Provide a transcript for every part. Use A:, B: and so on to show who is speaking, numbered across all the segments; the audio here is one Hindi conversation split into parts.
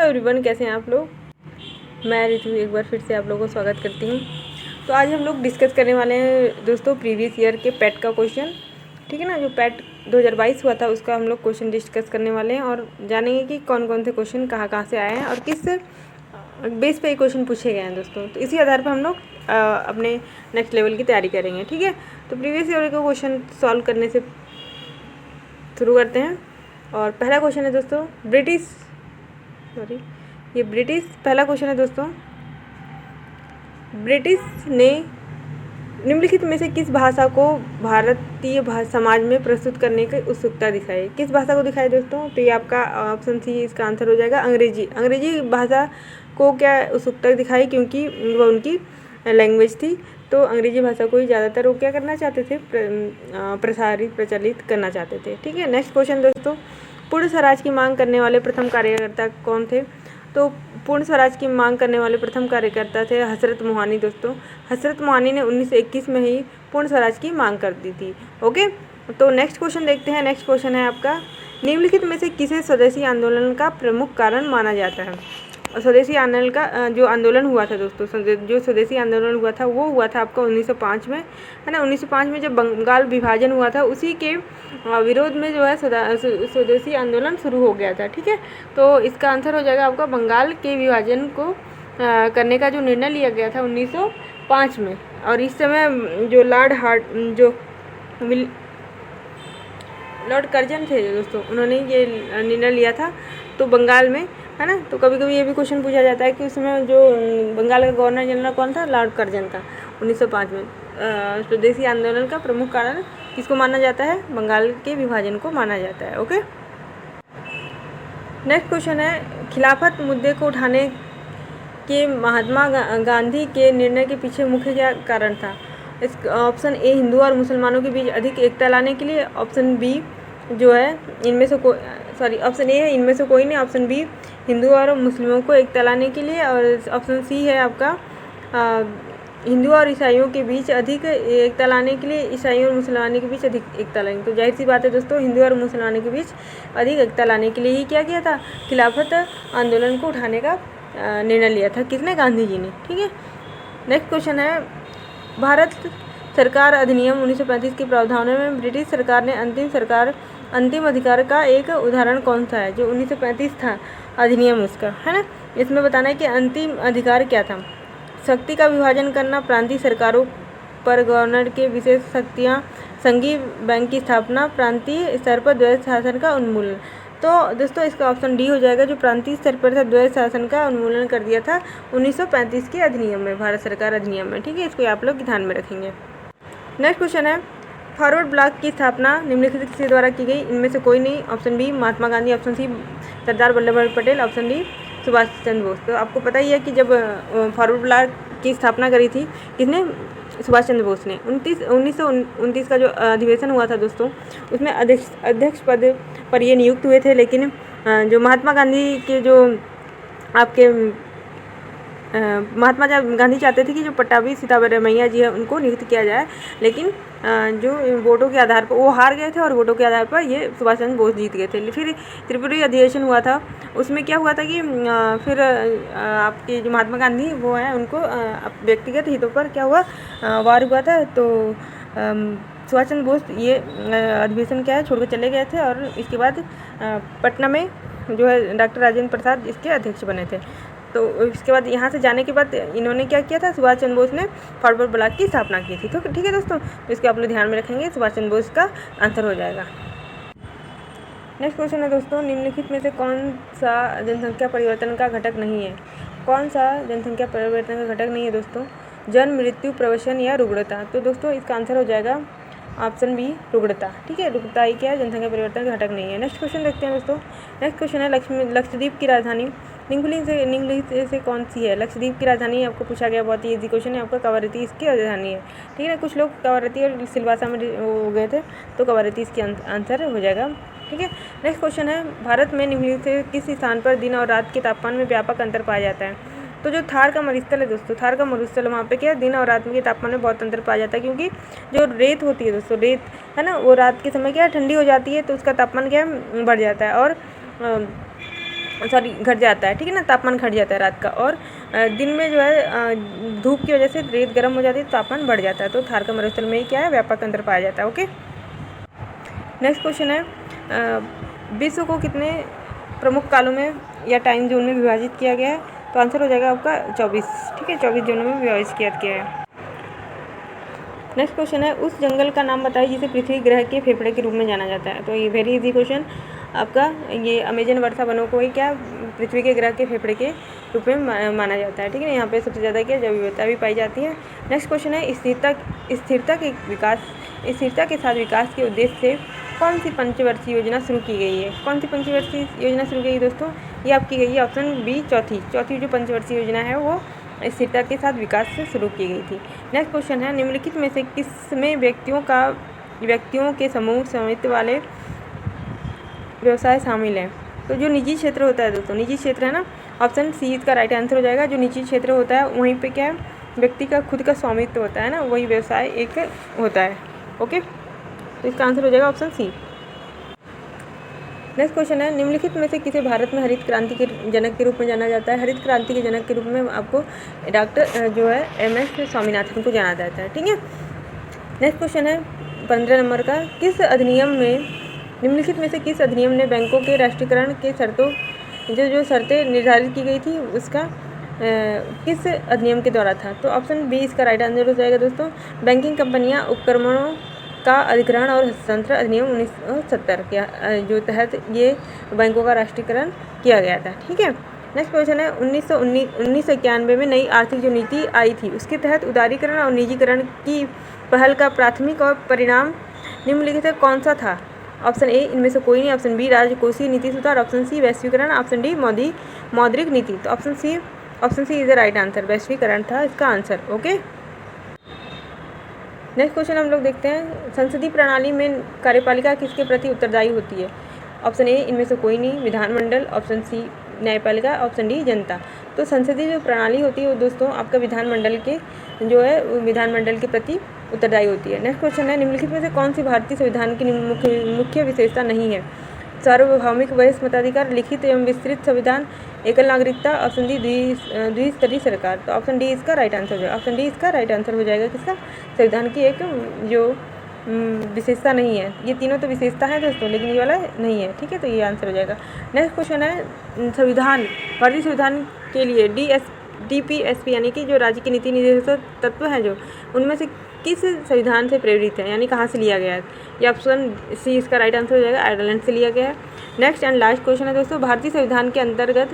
A: एवरीवन, कैसे हैं आप लोग। मैं रितु एक बार फिर से आप लोगों को स्वागत करती हूँ। तो आज हम लोग डिस्कस करने वाले हैं दोस्तों प्रीवियस ईयर के पैट का क्वेश्चन। ठीक है ना, जो पैट 2022 हुआ था उसका हम लोग क्वेश्चन डिस्कस करने वाले हैं और जानेंगे कि कौन कौन से क्वेश्चन कहाँ से आए हैं और किस बेस पे ये क्वेश्चन पूछे गए हैं दोस्तों। तो इसी आधार पर हम लोग अपने नेक्स्ट लेवल की तैयारी करेंगे। ठीक है, तो प्रीवियस ईयर का क्वेश्चन सॉल्व करने से शुरू करते हैं। और पहला क्वेश्चन है दोस्तों पहला क्वेश्चन है दोस्तों, ब्रिटिश ने निम्नलिखित में से किस भाषा को भारतीय समाज में प्रस्तुत करने की उत्सुकता दिखाई। किस भाषा को दिखाई दोस्तों? तो ये आपका ऑप्शन सी इसका आंसर हो जाएगा, अंग्रेजी भाषा को क्या उत्सुकता दिखाई, क्योंकि वह उनकी लैंग्वेज थी। तो अंग्रेजी भाषा को ही ज़्यादातर वो क्या करना चाहते थे, प्रचलित करना चाहते थे। ठीक है, नेक्स्ट क्वेश्चन दोस्तों, पूर्ण स्वराज की मांग करने वाले प्रथम कार्यकर्ता कौन थे? तो पूर्ण स्वराज की मांग करने वाले प्रथम कार्यकर्ता थे हजरत मोहानी दोस्तों। हजरत मोहानी ने 1921 में ही पूर्ण स्वराज की मांग कर दी थी। ओके, तो नेक्स्ट क्वेश्चन देखते हैं। नेक्स्ट क्वेश्चन है आपका, निम्नलिखित में से किसे स्वदेशी आंदोलन का प्रमुख कारण माना जाता है? स्वदेशी आंदोलन का जो आंदोलन हुआ था दोस्तों, जो स्वदेशी आंदोलन हुआ था वो हुआ था आपका 1905 में, है ना। 1905 में जब बंगाल विभाजन हुआ था, उसी के विरोध में जो है स्वदेशी आंदोलन शुरू हो गया था। ठीक है, तो इसका आंसर हो जाएगा आपका बंगाल के विभाजन को करने का जो निर्णय लिया गया था 1905 में। और इस समय जो लॉर्ड कर्जन थे दोस्तों, उन्होंने ये निर्णय लिया था तो बंगाल में, है ना। तो कभी कभी ये भी क्वेश्चन पूछा जाता है कि उस समय जो बंगाल का गवर्नर जनरल कौन था? लॉर्ड कर्जन था 1905 में। स्वदेशी आंदोलन का प्रमुख कारण किसको माना जाता है? बंगाल के विभाजन को माना जाता है। ओके, नेक्स्ट क्वेश्चन है, खिलाफत मुद्दे को उठाने के महात्मा गांधी के निर्णय के पीछे मुख्य क्या कारण था? इस ऑप्शन ए, हिंदू और मुसलमानों के बीच अधिक एकता लाने के लिए। ऑप्शन बी जो है ऑप्शन ए है इनमें से कोई नहीं। ऑप्शन बी, हिंदू और मुस्लिमों को एकता लाने के लिए। और ऑप्शन सी है आपका हिंदू और ईसाइयों के बीच अधिक एकता लाने के लिए, ईसाइयों और मुसलमानों के बीच अधिक एकता लाने। तो जाहिर सी बात है दोस्तों, हिंदू और मुसलमानों के बीच अधिक एकता लाने के लिए ही क्या किया था? खिलाफत आंदोलन को उठाने का निर्णय लिया था। किसने? गांधी जी ने। ठीक है, नेक्स्ट क्वेश्चन है, भारत सरकार अधिनियम 1935 के प्रावधानों में ब्रिटिश सरकार ने अंतिम अधिकार का एक उदाहरण कौन सा है? जो 1935 था अधिनियम उसका, है ना। इसमें बताना है कि अंतिम अधिकार क्या था। शक्ति का विभाजन करना, प्रांतीय सरकारों पर गवर्नर के विशेष शक्तियाँ, संघीय बैंक की स्थापना, प्रांतीय स्तर पर द्वैध शासन का उन्मूलन। तो दोस्तों इसका ऑप्शन डी हो जाएगा, जो प्रांतीय स्तर पर था द्वैध शासन का उन्मूलन कर दिया था 1935 के अधिनियम में, भारत सरकार अधिनियम में। ठीक है, इसको आप लोग ध्यान में रखेंगे। नेक्स्ट क्वेश्चन है, फॉरवर्ड ब्लॉक की स्थापना निम्नलिखित किसके द्वारा की गई? इनमें से कोई नहीं। Option B, Mahatma Gandhi. Option C, Sardar Vallabh भाई पटेल। Option D, Subhash Chandra Bose. तो आपको पता ही है कि जब फॉरवर्ड ब्लॉक की स्थापना करी थी किसने? सुभाष चंद्र बोस ने। 1929 का जो अधिवेशन हुआ था दोस्तों, उसमें अध्यक्ष पद पर ये नियुक्त हुए थे। लेकिन जो महात्मा गांधी के जो आपके महात्मा गांधी चाहते थे कि जो पट्टाभी सिद्धारमैया जी है उनको नियुक्त किया जाए, लेकिन जो वोटों के आधार पर वो हार गए थे और वोटों के आधार पर ये सुभाष चंद्र बोस जीत गए थे। फिर त्रिपुरी अधिवेशन हुआ था, उसमें क्या हुआ था कि फिर आपके जो महात्मा गांधी वो हैं उनको व्यक्तिगत हितों पर क्या हुआ, वार हुआ था। तो सुभाष चंद्र बोस ये अधिवेशन क्या है छोड़कर चले गए थे और इसके बाद पटना में जो है डॉक्टर राजेंद्र प्रसाद इसके अध्यक्ष बने थे। तो इसके बाद यहाँ से जाने के बाद इन्होंने क्या किया था? सुभाष चंद्र बोस ने फॉरवर्ड ब्लॉक की स्थापना की थी। तो ठीक है दोस्तों, तो इसको आप लोग ध्यान में रखेंगे, सुभाष चंद्र बोस का आंसर हो जाएगा। नेक्स्ट क्वेश्चन है दोस्तों, निम्नलिखित में से कौन सा जनसंख्या परिवर्तन का घटक नहीं है? कौन सा जनसंख्या परिवर्तन का घटक नहीं है दोस्तों? जन्म, मृत्यु, प्रवसन या रुग्णता। तो दोस्तों इसका आंसर हो जाएगा ऑप्शन बी, रुग्णता। ठीक है, रुग्णता ही क्या है? जनसंख्या परिवर्तन का घटक नहीं है। नेक्स्ट क्वेश्चन देखते हैं दोस्तों। नेक्स्ट क्वेश्चन है, लक्षद्वीप की राजधानी निम्नलिखित से कौन सी है? लक्षद्वीप की राजधानी आपको पूछा गया, बहुत ही इजी क्वेश्चन है आपका, कवरत्ती इसकी राजधानी है। ठीक है, कुछ लोग कवरत्ती और सिलवासा में हो गए थे, तो कवरत्ती इसकी आंसर हो जाएगा। ठीक है, नेक्स्ट क्वेश्चन है, भारत में निम्नलिखित से किस स्थान पर दिन और रात के तापमान में व्यापक अंतर पाया जाता है? तो जो थार का मरुस्थल है दोस्तों, थार का मरुस्थल, वहाँ पे क्या है, दिन और रात के तापमान में बहुत अंतर पाया जाता है, क्योंकि जो रेत होती है दोस्तों, रेत है ना, वो रात के समय क्या है ठंडी हो जाती है, तो उसका तापमान क्या है बढ़ जाता है। और सॉरी घट जाता है, ठीक है ना, तापमान घट जाता है रात का। और दिन में जो है धूप की वजह से रेत गर्म हो जाती है, तापमान बढ़ जाता है। तो थार का मरुस्थल में ही क्या है, व्यापक अंतर पाया जाता है। ओके, नेक्स्ट क्वेश्चन है विश्व को कितने प्रमुख कालों में या टाइम जोन में विभाजित किया गया है? तो आंसर हो जाएगा आपका 24, ठीक है, 24 जोनों में विभाजित किया है। नेक्स्ट क्वेश्चन है उस जंगल का नाम बताइए जिसे पृथ्वी ग्रह के फेफड़े के रूप में जाना जाता है। तो ये वेरी इजी क्वेश्चन आपका, ये अमेजन वर्षा वनों को ही क्या पृथ्वी के ग्रह के फेफड़े के रूप में माना जाता है, ठीक है। यहाँ पे सबसे ज़्यादा क्या जैव विविधता भी पाई जाती है। नेक्स्ट क्वेश्चन है स्थिरता के साथ विकास के उद्देश्य से कौन सी पंचवर्षीय योजना शुरू की गई है? कौन सी पंचवर्षीय योजना शुरू की गई दोस्तों? ये आपकी गई है ऑप्शन बी, चौथी जो पंचवर्षीय योजना है वो स्थिरता के साथ विकास से शुरू की गई थी। नेक्स्ट क्वेश्चन है निम्नलिखित में से किसमें व्यक्तियों के समूह स्वामित्व वाले व्यवसाय शामिल हैं? तो जो निजी क्षेत्र होता है दोस्तों, निजी क्षेत्र है ना, ऑप्शन सी इसका राइट आंसर हो जाएगा। जो निजी क्षेत्र होता है वहीं पे क्या है, व्यक्ति का खुद का स्वामित्व होता है ना, वही व्यवसाय एक होता है। ओके, तो इसका आंसर हो जाएगा ऑप्शन सी। नेक्स्ट क्वेश्चन है निम्नलिखित में से किसे भारत में हरित क्रांति के जनक के रूप में जाना जाता है? हरित क्रांति के जनक के रूप में आपको डॉक्टर जो है MS स्वामीनाथन को जाना जाता है, ठीक है। नेक्स्ट क्वेश्चन है 15 नंबर का, निम्नलिखित में से किस अधिनियम ने बैंकों के राष्ट्रीयकरण के शर्तों जो शर्तें निर्धारित की गई थी उसका किस अधिनियम के द्वारा था? तो ऑप्शन बी इसका राइट आंसर हो जाएगा दोस्तों, बैंकिंग कंपनियां उपक्रमणों का अधिग्रहण और हस्तांतरण अधिनियम 1970 के जो तहत ये बैंकों का राष्ट्रीयकरण किया गया था, ठीक है। नेक्स्ट क्वेश्चन है 1991 में नई आर्थिक जो नीति आई थी उसके तहत उदारीकरण और निजीकरण की पहल का प्राथमिक और परिणाम निम्नलिखित कौन सा था? ऑप्शन ए इनमें से कोई नहीं, ऑप्शन बी राजकोषीय नीति सुधार, ऑप्शन सी वैश्वीकरण, ऑप्शन डी मौद्रिक नीति। तो option C is the right answer, वैश्वीकरण था इसका आंसर। ओके, नेक्स्ट क्वेश्चन हम लोग देखते हैं संसदीय प्रणाली में कार्यपालिका किसके प्रति उत्तरदायी होती है? ऑप्शन ए इनमें से कोई नहीं, विधानमंडल, ऑप्शन सी न्यायपालिका, ऑप्शन डी जनता। तो संसदीय जो प्रणाली होती है वो दोस्तों आपका विधानमंडल के प्रति उत्तरदायी होती है। नेक्स्ट क्वेश्चन है निम्नलिखित में से कौन सी भारतीय संविधान की मुख्य विशेषता नहीं है? सार्वभौमिक वयस्क मताधिकार, लिखित एवं विस्तृत संविधान, एकल नागरिकता, ऑप्शन डी द्विस्तरीय सरकार। तो ऑप्शन डी इसका राइट आंसर हो जाएगा, ऑप्शन डी इसका राइट आंसर हो जाएगा किसका? संविधान की एक जो विशेषता नहीं है। ये तीनों तो विशेषता है दोस्तों, लेकिन ये वाला नहीं है, ठीक है, तो ये आंसर हो जाएगा। नेक्स्ट क्वेश्चन है भारतीय संविधान के लिए DPSP यानी कि जो राज्य के नीति निर्देशक तत्व हैं जो उनमें से किस संविधान से प्रेरित है, यानी कहाँ से लिया गया है? ये ऑप्शन सी इसका राइट आंसर हो जाएगा, आयरलैंड से लिया गया है। नेक्स्ट एंड लास्ट क्वेश्चन है दोस्तों भारतीय संविधान के अंतर्गत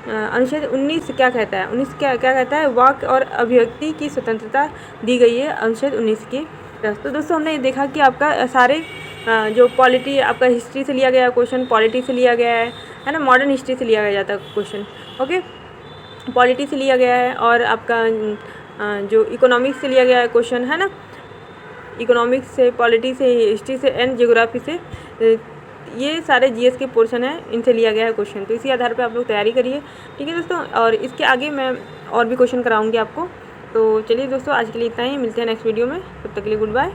A: अनुच्छेद 19 क्या कहता है? 19 क्या कहता है? वाक और अभिव्यक्ति की स्वतंत्रता दी गई है अनुच्छेद 19 के तहत। तो दोस्तों हमने ये देखा कि आपका सारे जो पॉलिटी आपका हिस्ट्री से लिया गया क्वेश्चन, पॉलिटी से लिया गया है ना, मॉडर्न हिस्ट्री से लिया जाता है क्वेश्चन। ओके, पॉलिटी से लिया गया है और आपका जो इकोनॉमिक्स से लिया गया है क्वेश्चन, है ना, इकोनॉमिक्स से, पॉलिटी से, हिस्ट्री से एंड ज्योग्राफी से, ये सारे GS के पोर्शन है, इनसे लिया गया है क्वेश्चन। तो इसी आधार पे आप लोग तैयारी करिए, ठीक है दोस्तों। और इसके आगे मैं और भी क्वेश्चन कराऊंगी आपको। तो चलिए दोस्तों आज के लिए इतना ही, मिलते हैं नेक्स्ट वीडियो में, तब तक के लिए गुड बाय।